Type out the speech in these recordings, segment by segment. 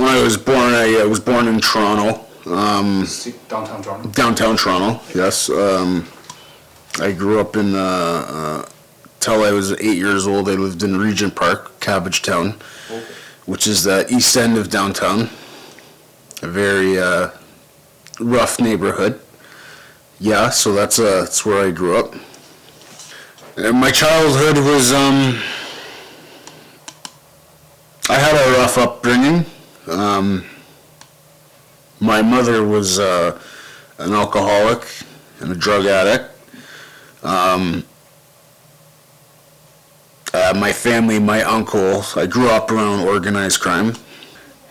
when I was born, I was born in Toronto. Downtown Toronto? Downtown Toronto, yes. I grew up in, till I was 8 years old, I lived in Regent Park, Cabbagetown, Okay. which is the east end of downtown. A very rough neighborhood. Yeah, so that's where I grew up. And my childhood was, I had a rough upbringing. My mother was an alcoholic and a drug addict. My family, my uncle, I grew up around organized crime.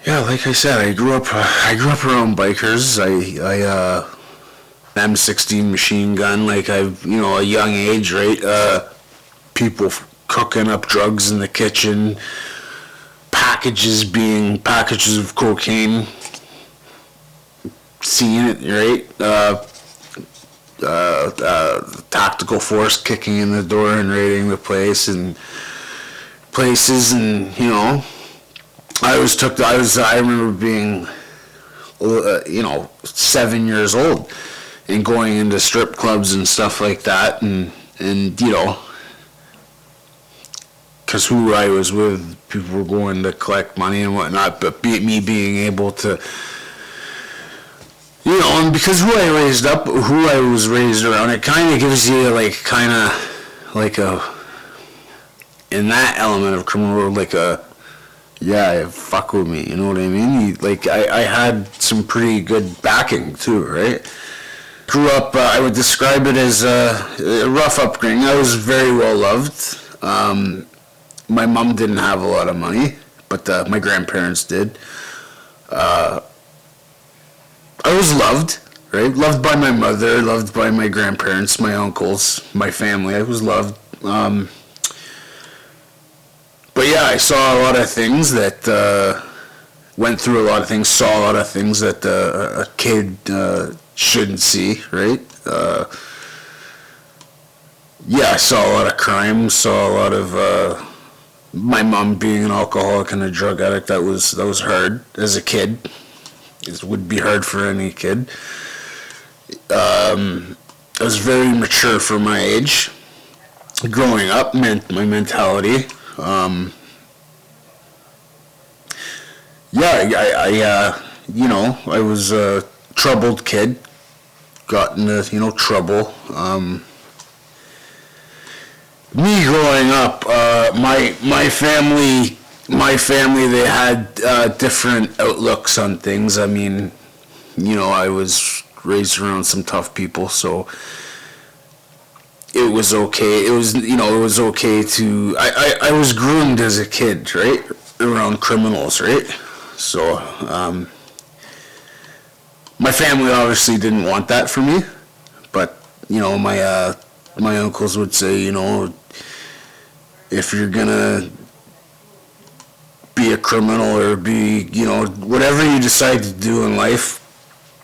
Yeah, like I said, I grew up around bikers. I M16 machine gun, like a young age, right? People cooking up drugs in the kitchen, packages of cocaine, seeing it, right? Tactical force kicking in the door and raiding the places, and I remember being 7 years old and going into strip clubs and stuff like that, and because who I was with, people were going to collect money and whatnot, but me being able to, and because who I was raised around, it kind of gives you in that element of criminal world, fuck with me, you know what I mean? I had some pretty good backing too, right? Grew up, I would describe it as a rough upbringing. I was very well loved. My mom didn't have a lot of money, but my grandparents did. I was loved, right? Loved by my mother, loved by my grandparents, my uncles, my family. I was loved. But yeah, I saw a lot of things that, went through a lot of things, saw a lot of things that a kid shouldn't see, right? I saw a lot of crime, saw a lot of my mom being an alcoholic and a drug addict. That was hard as a kid. It would be hard for any kid. I was very mature for my age. Growing up, my mentality. I was a troubled kid. Got into, trouble. Me growing up, my family, they had different outlooks on things. I mean, I was raised around some tough people, so it was okay. It was okay to. I was groomed as a kid, right, around criminals, right. So my family obviously didn't want that for me, but my uncles would say, if you're gonna be a criminal or be, whatever you decide to do in life,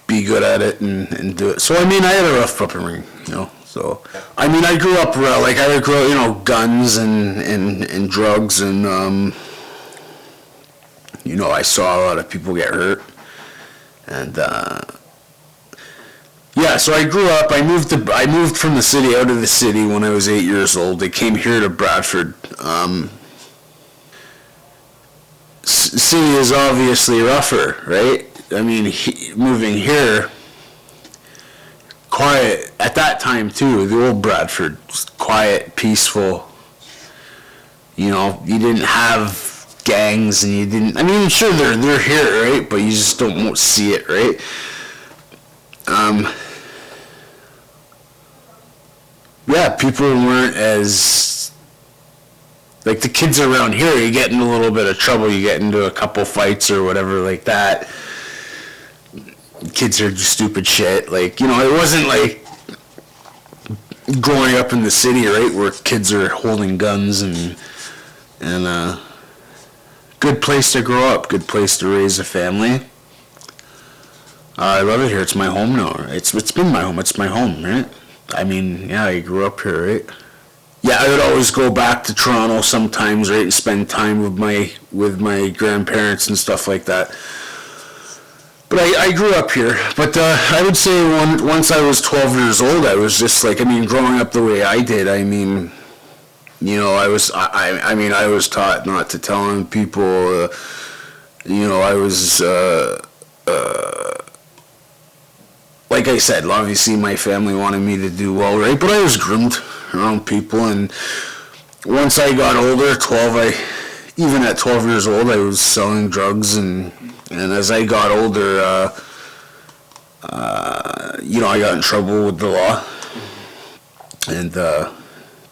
be good at it and do it. So, I had a rough upbringing, so, I grew up, I grew up, guns and drugs and, I saw a lot of people get hurt. And, so I grew up, I moved from the city, out of the city when I was 8 years old. I came here to Bradford. City is obviously rougher, right? Moving here, quiet, at that time too, the old Bradford was quiet, peaceful. You didn't have gangs and you didn't, sure they're here, right? But you just won't see it, right? People weren't as, the kids around here, you get in a little bit of trouble, you get into a couple fights or whatever like that. Kids are just stupid shit. It wasn't like growing up in the city, right, where kids are holding guns and good place to grow up, good place to raise a family. I love it here. It's my home now. It's been my home. It's my home, right? I grew up here, right? yeah, I would always go back to Toronto sometimes, right, and spend time with my grandparents and stuff like that. But I grew up here. But I would say once I was 12 years old, I was just like, I mean, growing up the way I did, I mean, you know, I was taught not to tell on people. You know, I was, like I said, obviously my family wanted me to do well, right? But I was groomed around people, and once I got older, even at 12 years old, I was selling drugs, and as I got older, you know, I got in trouble with the law, and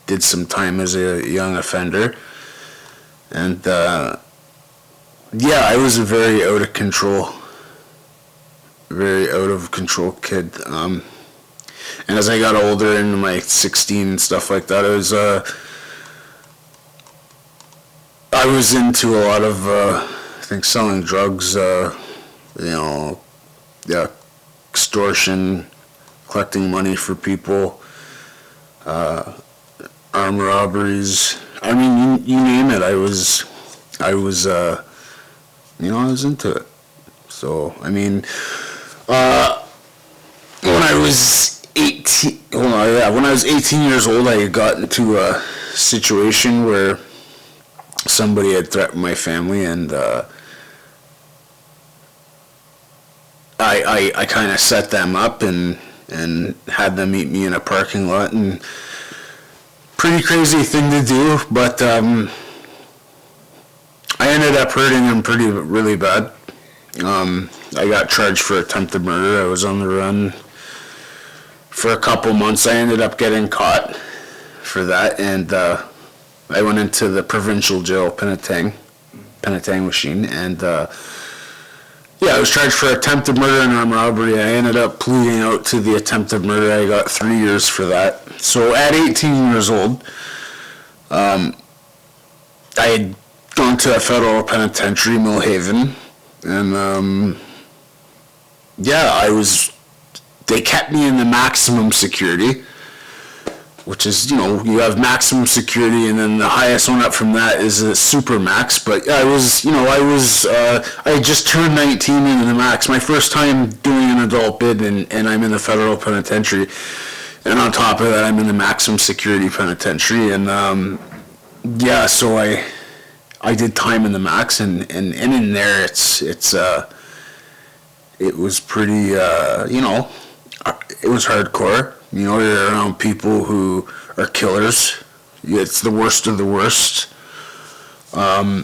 did some time as a young offender, and yeah, I was a very out of control kid. And as I got older, into my 16 and stuff like that, I was into a lot of, I think, selling drugs, you know, yeah, extortion, collecting money for people, armed robberies. I mean, you name it. I was, you know, I was into it. So, I mean, when I was 18, when I was 18 years old, I got into a situation where somebody had threatened my family, and I kind of set them up and had them meet me in a parking lot, and pretty crazy thing to do, but I ended up hurting them really bad. I got charged for attempted murder. I was on the run for a couple months. I ended up getting caught for that, and I went into the provincial jail, Penetang machine, and yeah, I was charged for attempted murder and armed robbery. I ended up pleading out to the attempted murder. I got 3 years for that. So at 18 years old, I had gone to a federal penitentiary, Millhaven, and yeah, they kept me in the maximum security, which is, you know, you have maximum security, and then the highest one up from that is a super max. But I had just turned 19 in the max, my first time doing an adult bid, and I'm in the federal penitentiary, and on top of that, I'm in the maximum security penitentiary, and yeah, so I did time in the max, and in there, it was pretty, you know, it was hardcore. You know, you're around people who are killers. It's the worst of the worst. So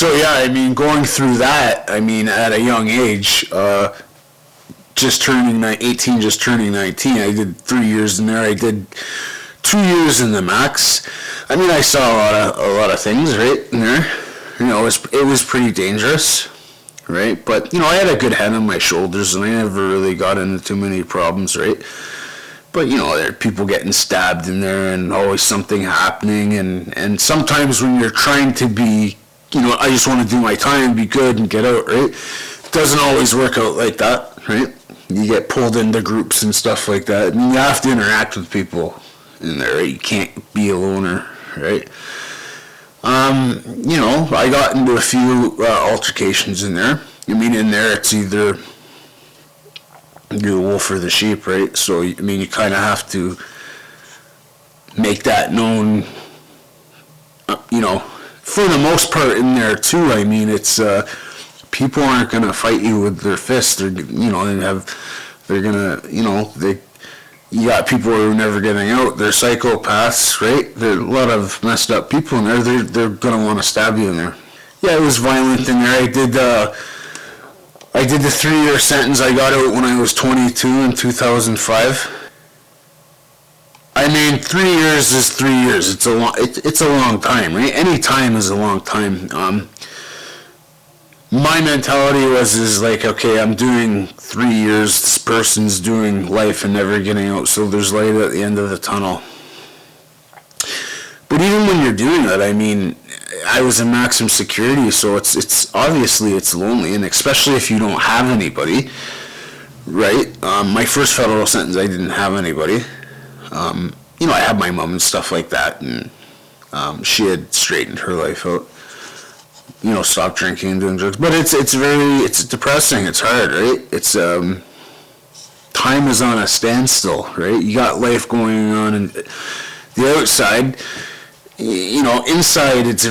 yeah, I mean, going through that, I mean, at a young age, just turning 18, just turning 19, I did 3 years in there. I did 2 years in the max. I mean, I saw a lot of things right in there. You know, it was pretty dangerous. Right, but you know, I had a good head on my shoulders, and I never really got into too many problems, right? But you know, there are people getting stabbed in there, and always something happening, and sometimes when you're trying to be, you know, I just want to do my time, be good, and get out, right? It doesn't always work out like that, right? You get pulled into groups and stuff like that, and you have to interact with people in there, right? You can't be a loner, right? You know, I got into a few altercations in there. I mean, in there, it's either you're the wolf or the sheep, right? So, I mean, you kind of have to make that known, you know, for the most part in there, too. I mean, it's, people aren't going to fight you with their fists. They're, you know, they're going to, you know, you got people who are never getting out. They're psychopaths, right? There are a lot of messed up people in there. They're going to want to stab you in there. Yeah, it was violent in there. I did the 3-year sentence. I got out when I was 22 in 2005. I mean, 3 years is 3 years. It's a long time, right? Any time is a long time. My mentality is like, okay, I'm doing 3 years, this person's doing life and never getting out, so there's light at the end of the tunnel. But even when you're doing that, I mean, I was in maximum security, so it's obviously it's lonely, and especially if you don't have anybody, right? My first federal sentence, I didn't have anybody. I had my mom and stuff like that, and she had straightened her life out. Stopped drinking and doing drugs. But it's depressing. It's hard, right? It's time is on a standstill, right? You got life going on, and the outside, inside it's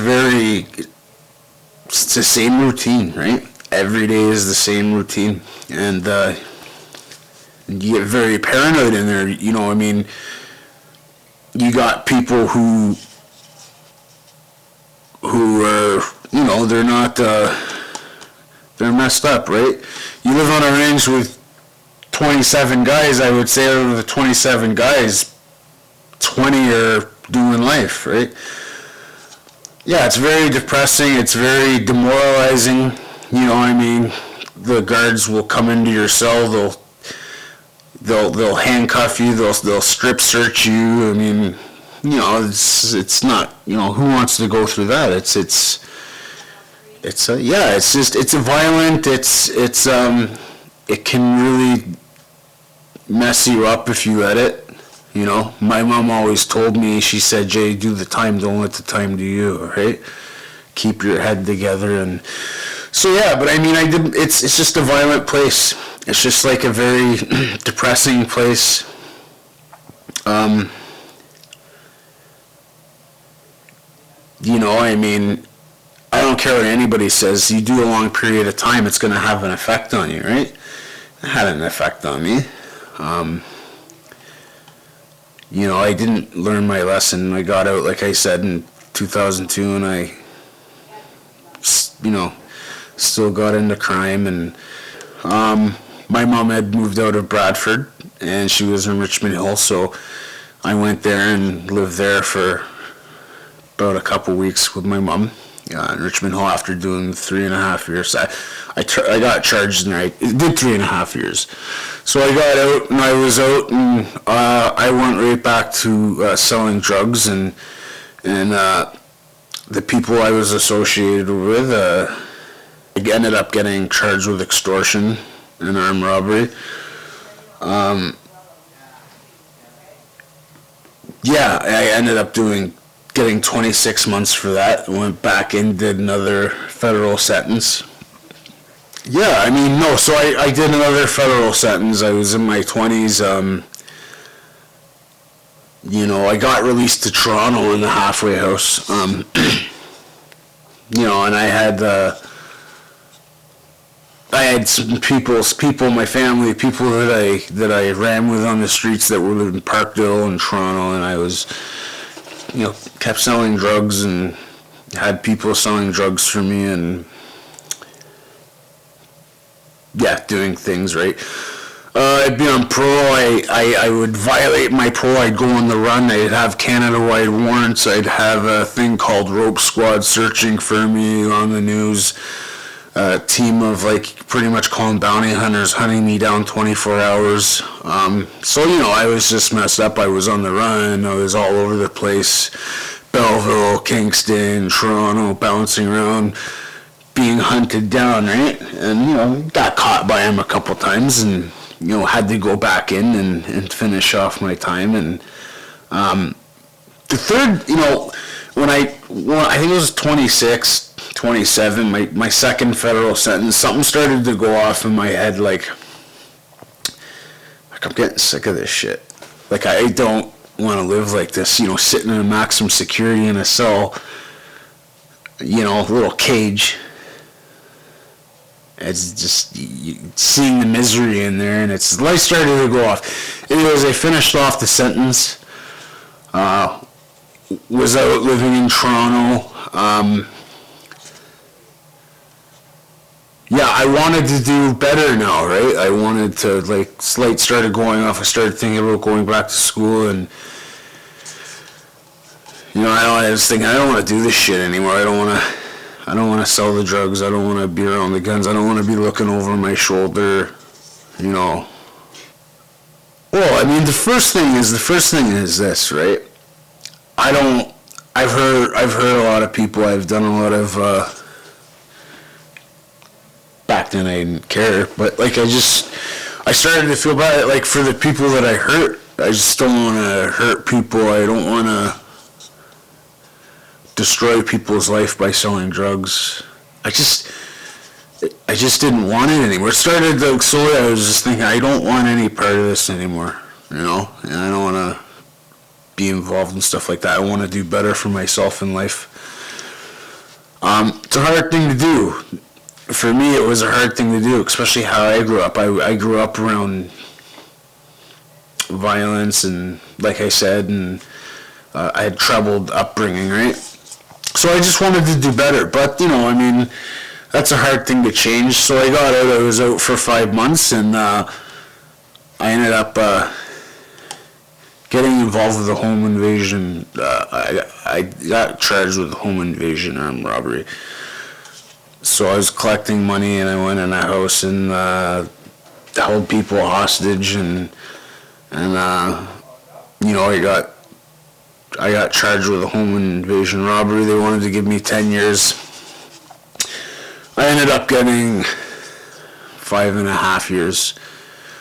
the same routine, right? Every day is the same routine, and you get very paranoid in there. You got people who are, they're not, they're messed up, right? You live on a range with 27 guys. I would say out of the 27 guys, 20 are doing life, right? Yeah, it's very depressing. It's very demoralizing. The guards will come into your cell. They'll handcuff you. They'll strip search you. It's not. Who wants to go through that? It's violent. It can really mess you up if you let it. My mom always told me, she said, Jay, do the time, don't let the time do you, right? Keep your head together. And so, yeah, but it's just a violent place. It's just like a very depressing place. I don't care what anybody says. You do a long period of time, it's going to have an effect on you, right? It had an effect on me. I didn't learn my lesson. I got out, like I said, in 2002, and I, still got into crime. And my mom had moved out of Bradford, and she was in Richmond Hill, so I went there and lived there for about a couple weeks with my mom in Richmond Hill after doing 3.5 years. I got charged and I did 3.5 years. So I got out, and I was out, and I went right back to selling drugs, and the people I was associated with, I ended up getting charged with extortion and armed robbery. I ended up getting 26 months for that. Went back and did another federal sentence. So I did another federal sentence. I was in my 20s. I got released to Toronto in the halfway house. And I had some people, my family, people that I ran with on the streets that were living in Parkdale and Toronto, and I was, kept selling drugs and had people selling drugs for me, and doing things, right? I'd be on parole. I would violate my parole. I'd go on the run. I'd have Canada-wide warrants. I'd have a thing called Rope Squad searching for me on the news. A team of pretty much calling bounty hunters hunting me down 24 hours. I was just messed up. I was on the run. I was all over the place. Belleville, Kingston, Toronto, bouncing around, being hunted down, right? And, got caught by him a couple times, and, had to go back in and finish off my time. And the third, when I think it was 26, 27, my second federal sentence, something started to go off in my head, like I'm getting sick of this shit. I don't want to live like this, sitting in a maximum security in a cell, a little cage. It's just seeing the misery in there, and the light started to go off. Anyways, I finished off the sentence, was out living in Toronto. I wanted to do better now, right? I wanted to, light started going off. I started thinking about going back to school, and, I was thinking, I don't want to do this shit anymore. I don't want to sell the drugs. I don't want to be around the guns. I don't want to be looking over my shoulder, Well, the first thing is this, right? I've heard a lot of people. I've done a lot of, back then I didn't care, but I started to feel bad, for the people that I hurt, I just don't want to hurt people. I don't want to destroy people's life by selling drugs. I just didn't want it anymore. It started like slowly. I was just thinking, I don't want any part of this anymore, and I don't want to be involved in stuff like that. I want to do better for myself in life. It's a hard thing to do. For me, it was a hard thing to do, especially how I grew up. I grew up around violence and, like I said, and I had troubled upbringing, right? So I just wanted to do better. But, that's a hard thing to change. So I got out. I was out for 5 months, and I ended up getting involved with a home invasion. I got charged with home invasion and robbery. So I was collecting money, and I went in a house and held people hostage, and I got charged with a home invasion robbery. They wanted to give me 10 years. I ended up getting 5.5 years.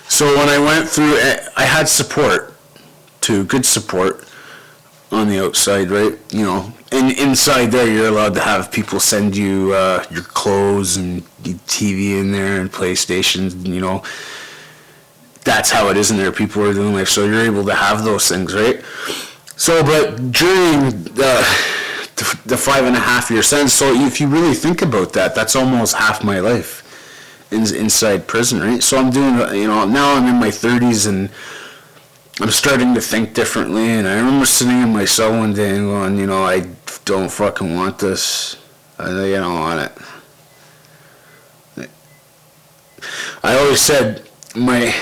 So when I went through it, I had support, too, good support on the outside, right? And inside there, you're allowed to have people send you your clothes and TV in there and PlayStations, That's how it is in there. People are doing life, so you're able to have those things, right? So, but during the 5.5 year sentence, so if you really think about that, that's almost half my life inside prison, right? So I'm doing, now I'm in my 30s and I'm starting to think differently. And I remember sitting in my cell one day and going, I don't fucking want this. I don't want it. I always said my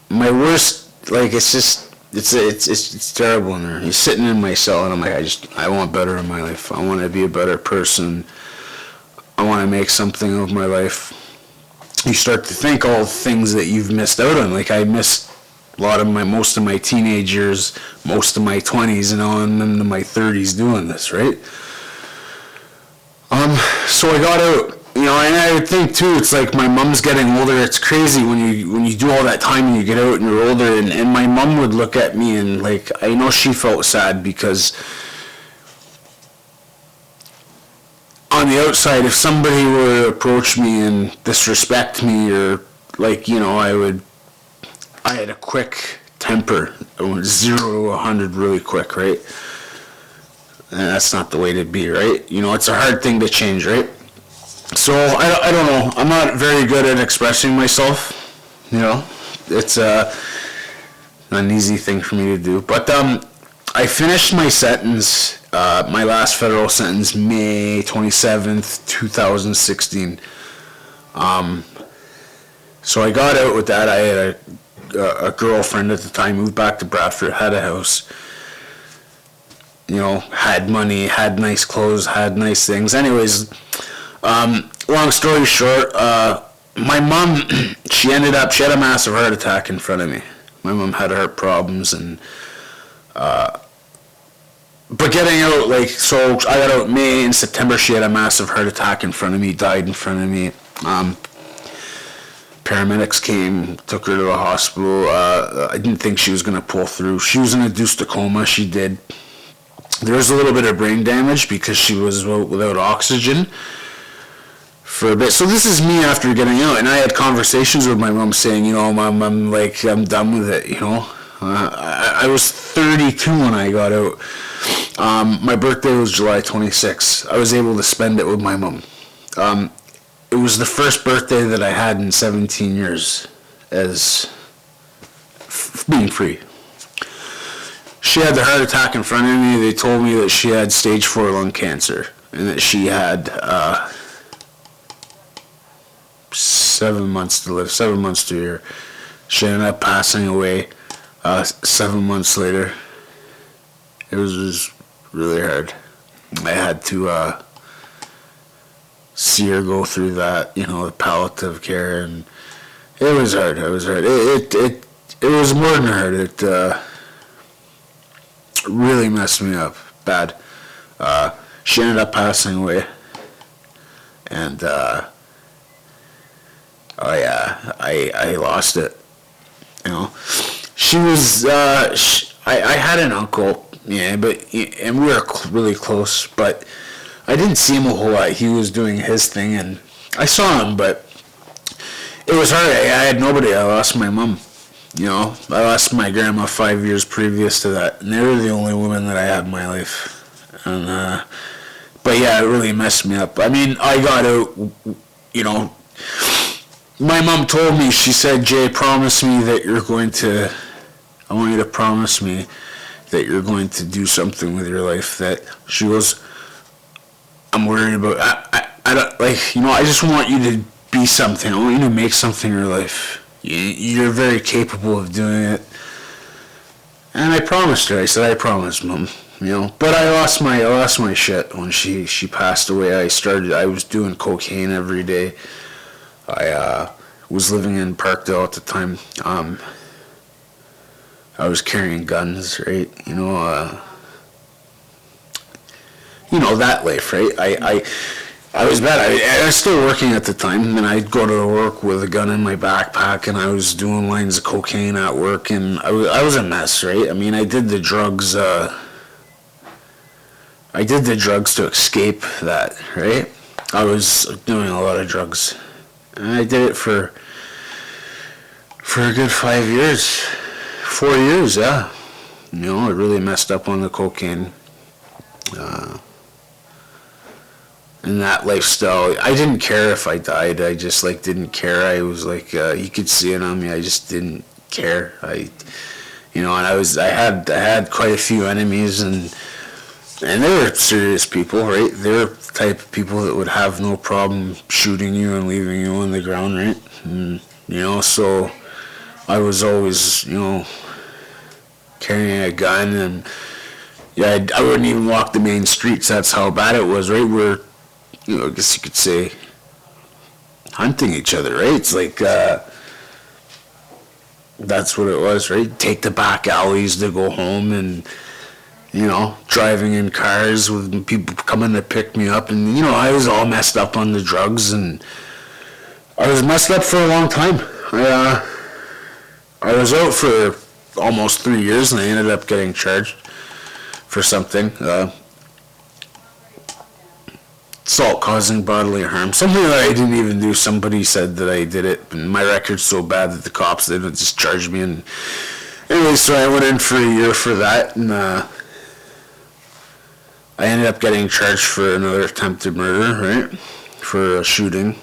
worst, like, it's terrible in there. He's sitting in my cell, and I'm like, I want better in my life. I want to be a better person. I want to make something of my life. You start to think all the things that you've missed out on. Like, I missed most of my teenage years, most of my 20s, and now I'm into my 30s doing this, right? So I got out. And I think too, it's like my mom's getting older. It's crazy when you do all that time and you get out and you're older. And my mom would look at me and, like, I know she felt sad because on the outside, if somebody were to approach me and disrespect me or, like, I had a quick temper. I went 0 to 100 really quick, right? And that's not the way to be, right? It's a hard thing to change, right? So, I don't know. I'm not very good at expressing myself, It's not an easy thing for me to do. But I finished my sentence, my last federal sentence, May 27th, 2016. So I got out with that. I had a girlfriend at the time, moved back to Bradford, had a house, had money, had nice clothes, had nice things. Anyways, long story short, my mom, she had a massive heart attack in front of me. My mom had heart problems, and but getting out, like, so I got out May. In September, she had a massive heart attack in front of me, died in front of me. Paramedics came, took her to the hospital. I didn't think she was going to pull through. She was induced a coma. She did. There was a little bit of brain damage because she was without oxygen for a bit. So this is me after getting out, and I had conversations with my mom saying, Mom, I'm done with it, I was 32 when I got out. My birthday was July 26th. I was able to spend it with my mom. It was the first birthday that I had in 17 years as being free. She had the heart attack in front of me. They told me that she had stage 4 lung cancer and that she had 7 months to live, 7 months to a year. She ended up passing away 7 months later. It was really hard. I had to see her go through that, the palliative care, and it was hard. It was hard. It was more than hard. It really messed me up bad. She ended up passing away, and I lost it. you know. She was, I had an uncle, yeah, and we were really close, but I didn't see him a whole lot. He was doing his thing, and I saw him, but it was hard. I had nobody. I lost my mom, you know. I lost my grandma 5 years previous to that, and they were the only women that I had in my life. And, but yeah, it really messed me up. I mean, I got out, you know. My mom told me, she said, Jay, promise me that I want you to promise me that you're going to do something with your life. That she goes, I'm worried about, I don't, like, you know, I just want you to be something. I want you to make something in your life. You're very capable of doing it. And I promised her. I said, I promise, Mom. You know, but I lost my shit when she passed away. I was doing cocaine every day. I was living in Parkdale at the time. I was carrying guns, right? You know, that life, right? I was bad. I was still working at the time, and I'd go to work with a gun in my backpack, and I was doing lines of cocaine at work, and I was a mess, right? I mean, I did the drugs. I did the drugs to escape that, right? I was doing a lot of drugs, and I did it for a good 5 years, 4 years, yeah. You know, I really messed up on the cocaine. And that lifestyle, I didn't care if I died. I just didn't care. I was like, you could see it on me. I just didn't care. And I had quite a few enemies, and they were serious people, right? They were the type of people that would have no problem shooting you and leaving you on the ground, right? And, you know, so I was always, you know, carrying a gun, and yeah, I wouldn't even walk the main streets. That's how bad it was, right? We're, you know, I guess you could say, hunting each other, right? It's like, that's what it was, right? Take the back alleys to go home, and, you know, driving in cars with people coming to pick me up, and, you know, I was all messed up on the drugs, and I was messed up for a long time. I was out for almost 3 years, and I ended up getting charged for something. Assault causing bodily harm. Something that I didn't even do. Somebody said that I did it, and my record's so bad that the cops, they would just charge me. And anyway, so I went in for a year for that, and I ended up getting charged for another attempted murder, right? For a shooting.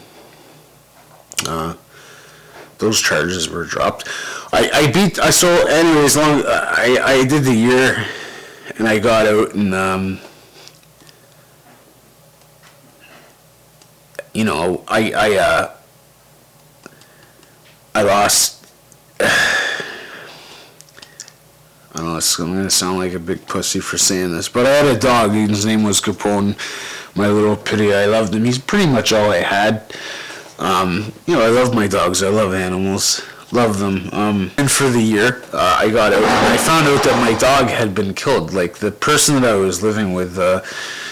Those charges were dropped. I did the year, and I got out, and you know, I lost. I don't know, I'm going to sound like a big pussy for saying this, but I had a dog. His name was Capone, my little pity. I loved him. He's pretty much all I had. You know, I love my dogs. I love animals. Love them. And for the year, I got out, and I found out that my dog had been killed. Like, the person that I was living with,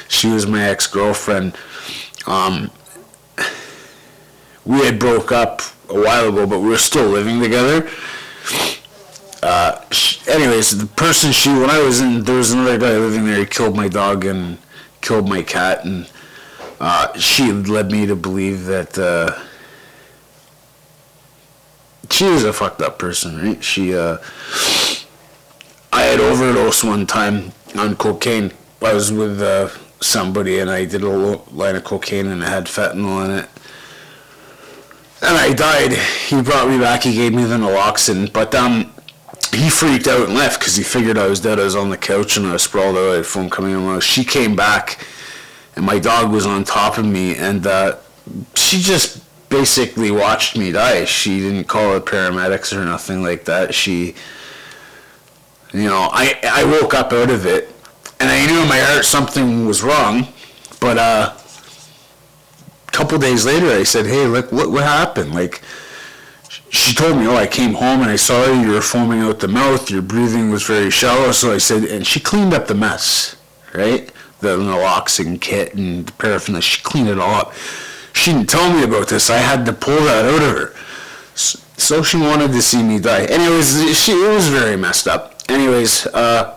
she was my ex-girlfriend. We had broke up a while ago, but we were still living together. Anyways, the person when I was in, there was another guy living there. He killed my dog and killed my cat, and she led me to believe that she was a fucked up person, right? I had overdosed one time on cocaine. I was with somebody, and I did a line of cocaine, and it had fentanyl in it. And I died. He brought me back. He gave me the naloxone, but he freaked out and left because he figured I was dead. I was on the couch and I was sprawled out. I had phone coming in. She came back, and my dog was on top of me, and she just basically watched me die. She didn't call the paramedics or nothing like that. She, you know, I woke up out of it, and I knew in my heart something was wrong, but a couple days later I said, hey, look, what happened? Like, she told me, I came home and I saw you were foaming out the mouth, your breathing was very shallow. So I said, and she cleaned up the mess, right? The naloxone kit and the paraphernalia, she cleaned it all up. She didn't tell me about this. I had to pull that out of her. So she wanted to see me die. Anyways, it was very messed up. Anyways, I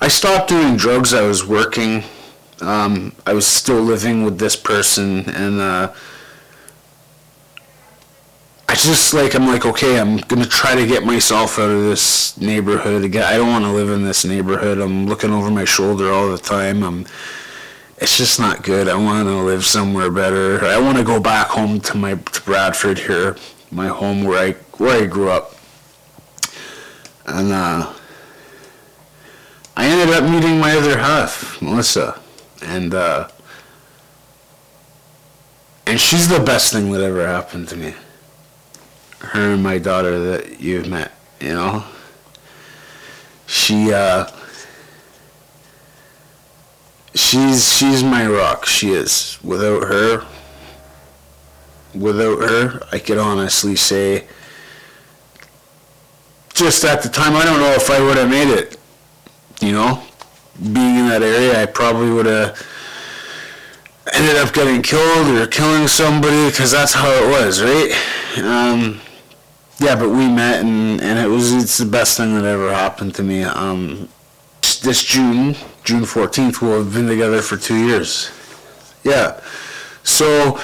stopped doing drugs. I was working. I was still living with this person, and I'm like, okay, I'm gonna try to get myself out of this neighborhood again. I don't want to live in this neighborhood. I'm looking over my shoulder all the time. It's just not good. I want to live somewhere better. I want to go back home to Bradford here, my home where I grew up. And I ended up meeting my other half, Melissa, and she's the best thing that ever happened to me. Her and my daughter that you've met, you know. She's my rock. She is. Without her, I could honestly say, just at the time, I don't know if I would have made it. You know, being in that area, I probably would have ended up getting killed or killing somebody, because that's how it was, right? Yeah, but we met, and it's the best thing that ever happened to me. This June 14th, we'll have been together for 2 years. Yeah. So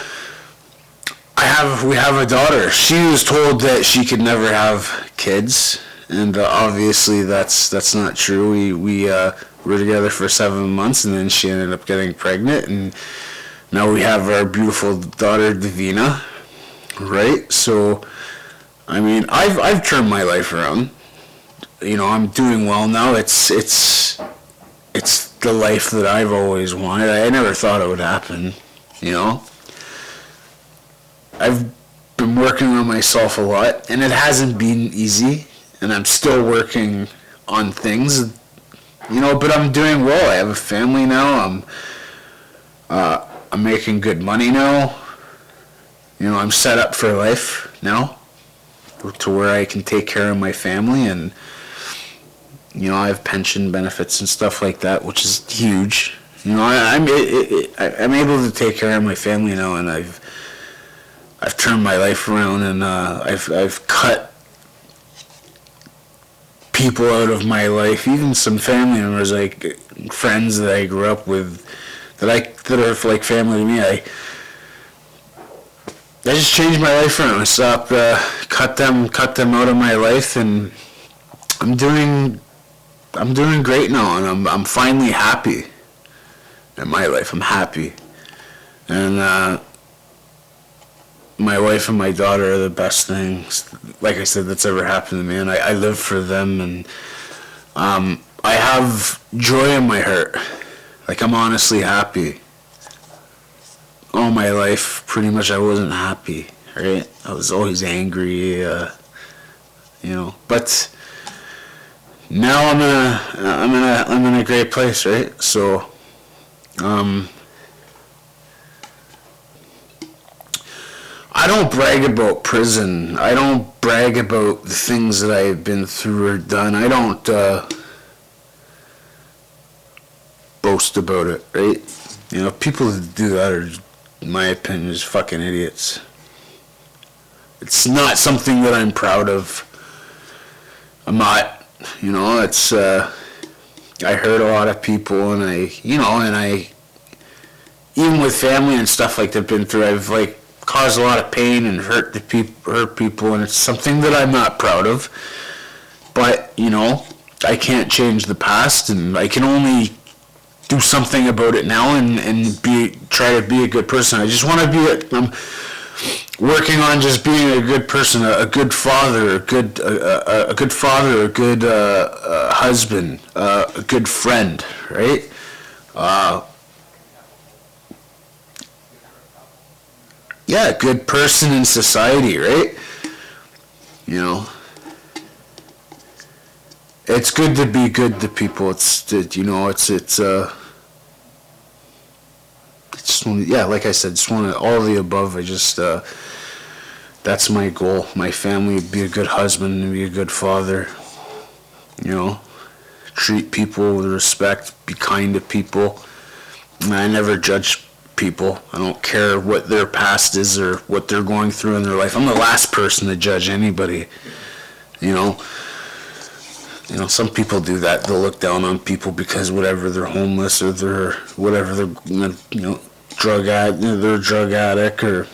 we have a daughter. She was told that she could never have kids, and obviously that's not true. We were together for 7 months, and then she ended up getting pregnant, and now we have our beautiful daughter Davina. Right? So, I mean, I've turned my life around. You know, I'm doing well now. It's the life that I've always wanted. I never thought it would happen, you know. I've been working on myself a lot, and it hasn't been easy, and I'm still working on things, you know, but I'm doing well. I have a family now. I'm making good money now. You know, I'm set up for life now, to where I can take care of my family, and you know, I have pension benefits and stuff like that, which is huge. You know, I'm able to take care of my family now, and I've turned my life around, and I've cut people out of my life, even some family members, like friends that I grew up with, that are like family to me. I just changed my life around. I stopped, cut them out of my life, and I'm doing great now, and I'm finally happy in my life. I'm happy, and my wife and my daughter are the best things, like I said, that's ever happened to me, and I live for them, and I have joy in my heart. Like, I'm honestly happy. All my life, pretty much, I wasn't happy, right? I was always angry, you know. But now I'm in a great place, right? So, I don't brag about prison. I don't brag about the things that I've been through or done. I don't boast about it, right? You know, people that do that are, in my opinion, is fucking idiots. It's not something that I'm proud of. I'm not, you know, it's, I hurt a lot of people, and even with family and stuff like that I've been through, I've like caused a lot of pain and hurt people, and it's something that I'm not proud of. But, you know, I can't change the past, and I can only do something about it now, and try to be a good person. I just want to I'm working on just being a good person, a good father, a good husband, a good friend, right? Yeah, a good person in society, right? You know, it's good to be good to people. It's yeah, like I said, just want all of the above. I just, that's my goal. My family, be a good husband and be a good father. You know, treat people with respect, be kind to people. And I never judge people. I don't care what their past is or what they're going through in their life. I'm the last person to judge anybody, you know. You know, some people do that. They'll look down on people because whatever, they're homeless or they're whatever, they're, you know, they're a drug addict, or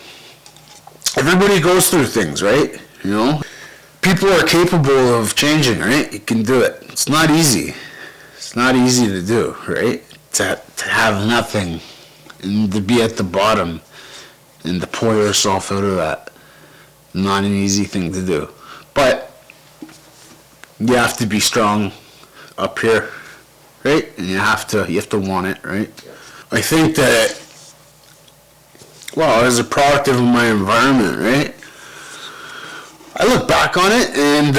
everybody goes through things, right? You know, people are capable of changing, right? You can do it. It's not easy. It's not easy to do, right? To have nothing and to be at the bottom and to pull yourself out of that. Not an easy thing to do. But you have to be strong up here, right? And you have to want it, right? I think that, well, as a product of my environment, right? I look back on it and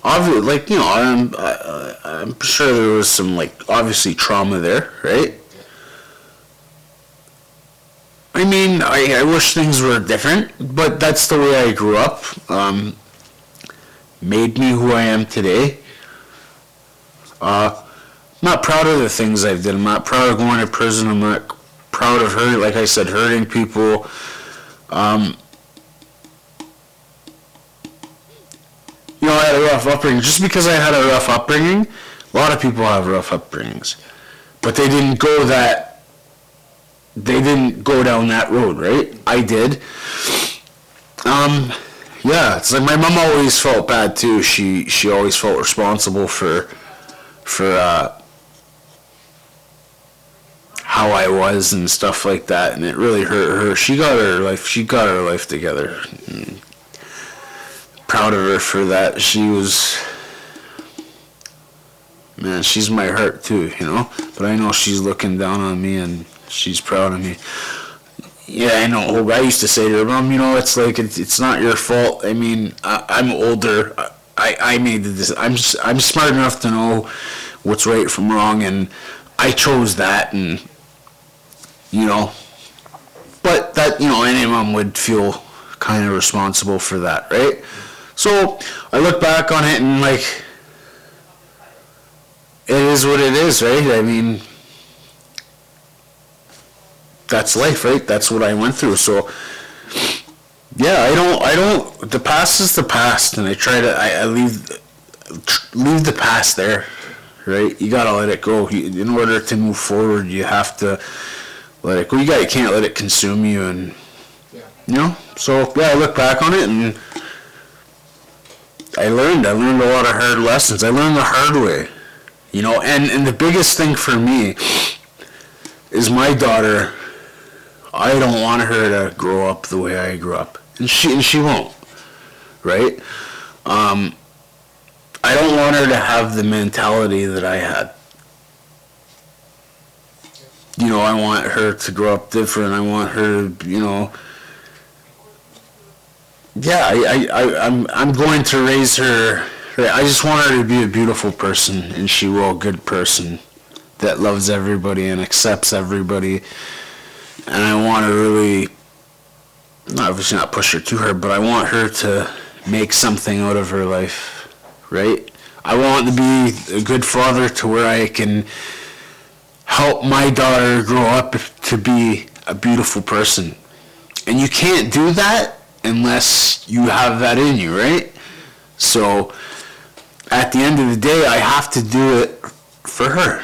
obviously, like, you know, I'm sure there was some, like, obviously trauma there, right? I mean, I wish things were different, but that's the way I grew up. Made me who I am today. I'm not proud of the things I've done. I'm not proud of going to prison. I'm not proud of hurting, like I said, hurting people. You know, I had a rough upbringing. Just because I had a rough upbringing, a lot of people have rough upbringings, but they didn't go down that road, right? I did. Yeah, it's like my mom always felt bad too. She always felt responsible for how I was and stuff like that, and it really hurt her. She got her life together. And proud of her for that. She's my heart too, you know. But I know she's looking down on me and she's proud of me. Yeah, I know. I used to say to her, Mom, you know, it's like it's not your fault. I mean, I'm older. I made this. I'm smart enough to know what's right from wrong, and I chose that, and you know. But that, you know, any mom would feel kind of responsible for that, right? So I look back on it and like, it is what it is, right? I mean, that's life, right? That's what I went through. So yeah, I don't, the past is the past, and I leave the past there, right? You gotta let it go. In order to move forward, you have to let it go. You can't let it consume you, and you know. So yeah, I look back on it and I learned a lot of hard lessons. I learned the hard way, you know. And the biggest thing for me is my daughter. I don't want her to grow up the way I grew up, and she won't, right? I don't want her to have the mentality that I had. You know, I want her to grow up different. I want her to, you know. Yeah, I'm going to raise her. I just want her to be a beautiful person, and she will, a good person that loves everybody and accepts everybody. And I want to really, obviously not push her to her, but I want her to make something out of her life, right? I want to be a good father to where I can help my daughter grow up to be a beautiful person. And you can't do that unless you have that in you, right? So at the end of the day, I have to do it for her,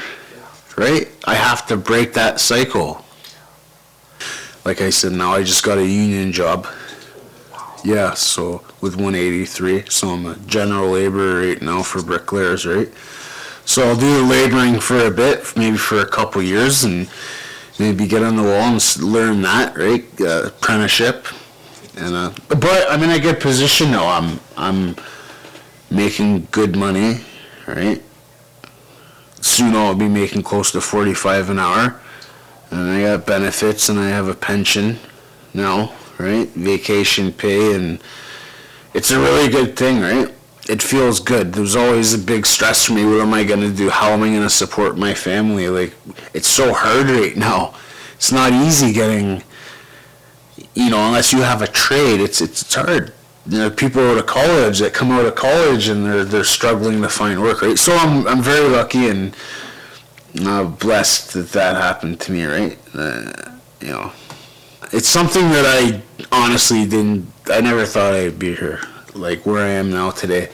right? I have to break that cycle. Like I said, now I just got a union job. Yeah, so with 183, so I'm a general laborer right now for bricklayers, right? So I'll do the laboring for a bit, maybe for a couple years, and maybe get on the wall and learn that, right? Apprenticeship. And but I'm in a good position now. I'm making good money, right? Soon I'll be making close to 45 an hour. And I got benefits, and I have a pension now, right? Vacation pay, and it's a really good thing, right? It feels good. There was always a big stress for me. What am I going to do? How am I going to support my family? Like, it's so hard right now. It's not easy getting, you know, unless you have a trade, it's hard. You know, people out of college that come out of college and they're struggling to find work, right? So I'm very lucky, and blessed that that happened to me, right? You know, it's something that I honestly I never thought I'd be here, like where I am now today,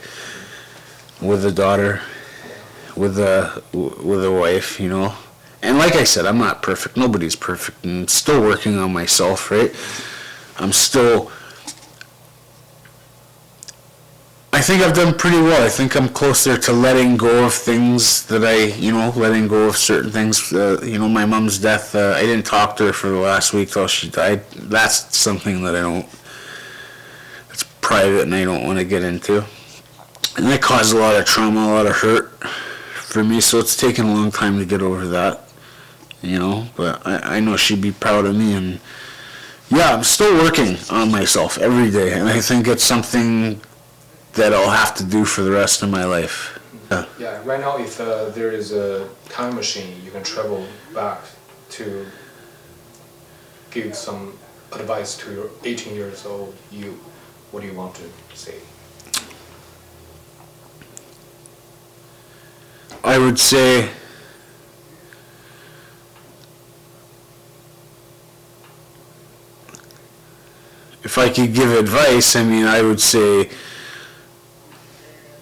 with a daughter, with a wife, you know. And like I said, I'm not perfect. Nobody's perfect. And I'm still working on myself, right? I think I've done pretty well. I think I'm closer to letting go of things that letting go of certain things. My mom's death, I didn't talk to her for the last week till she died. That's something that it's private and I don't want to get into. And that caused a lot of trauma, a lot of hurt for me, so it's taken a long time to get over that, you know. But I know she'd be proud of me, and yeah, I'm still working on myself every day, and I think it's something that I'll have to do for the rest of my life. Yeah, right now if there is a time machine, you can travel back to give some advice to your 18 years old you. What do you want to say? I would say if I could give advice, I would say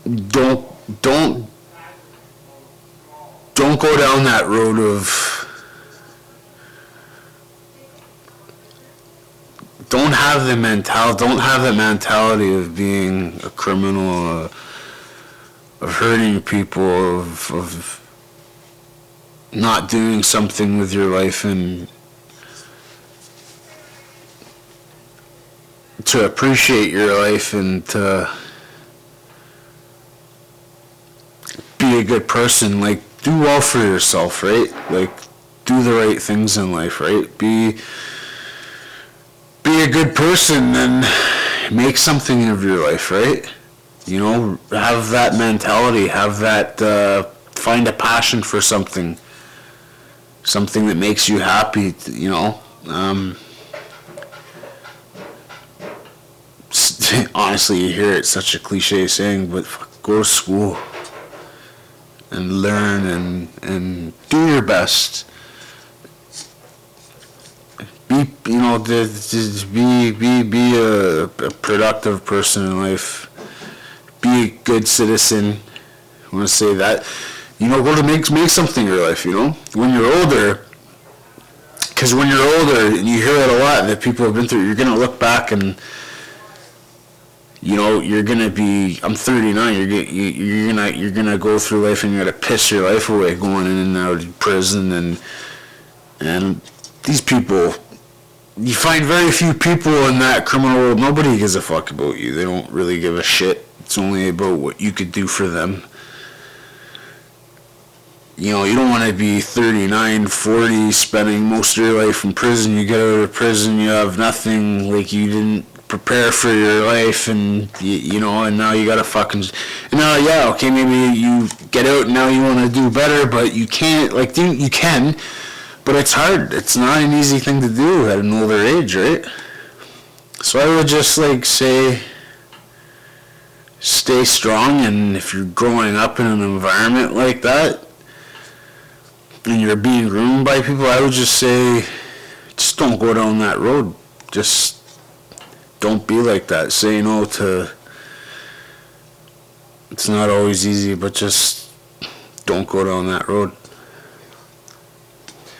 don't go down that road of don't have the mentality of being a criminal, of hurting people, of not doing something with your life, and to appreciate your life and to be a good person. Like, do well for yourself, right? Like, do the right things in life, right? Be a good person and make something of your life, right? You know, have that mentality, find a passion for something that makes you happy, you know. Honestly, you hear it's such a cliche saying, but go to school and learn and do your best. Be a productive person in life. Be a good citizen. I want to say that. Go to make something of your life, you know. When you're older, because when you're older, and you hear it a lot that people have been through, you're going to look back and, you know, you're going to be, I'm 39, you're going to go through life and you're going to piss your life away going in and out of prison, and these people, you find very few people in that criminal world. Nobody gives a fuck about you. They don't really give a shit. It's only about what you could do for them. You know, you don't want to be 39, 40, spending most of your life in prison. You get out of prison, you have nothing, like you didn't prepare for your life, and you know, and now you gotta fucking, and now, yeah, okay, maybe you get out and now you want to do better, but you can't, like, you can, but it's hard. It's not an easy thing to do at an older age, right? So I would just, like, say, stay strong, and if you're growing up in an environment like that, and you're being groomed by people, I would just say, just don't go down that road. Just don't be like that. Say no to, it's not always easy, but just don't go down that road.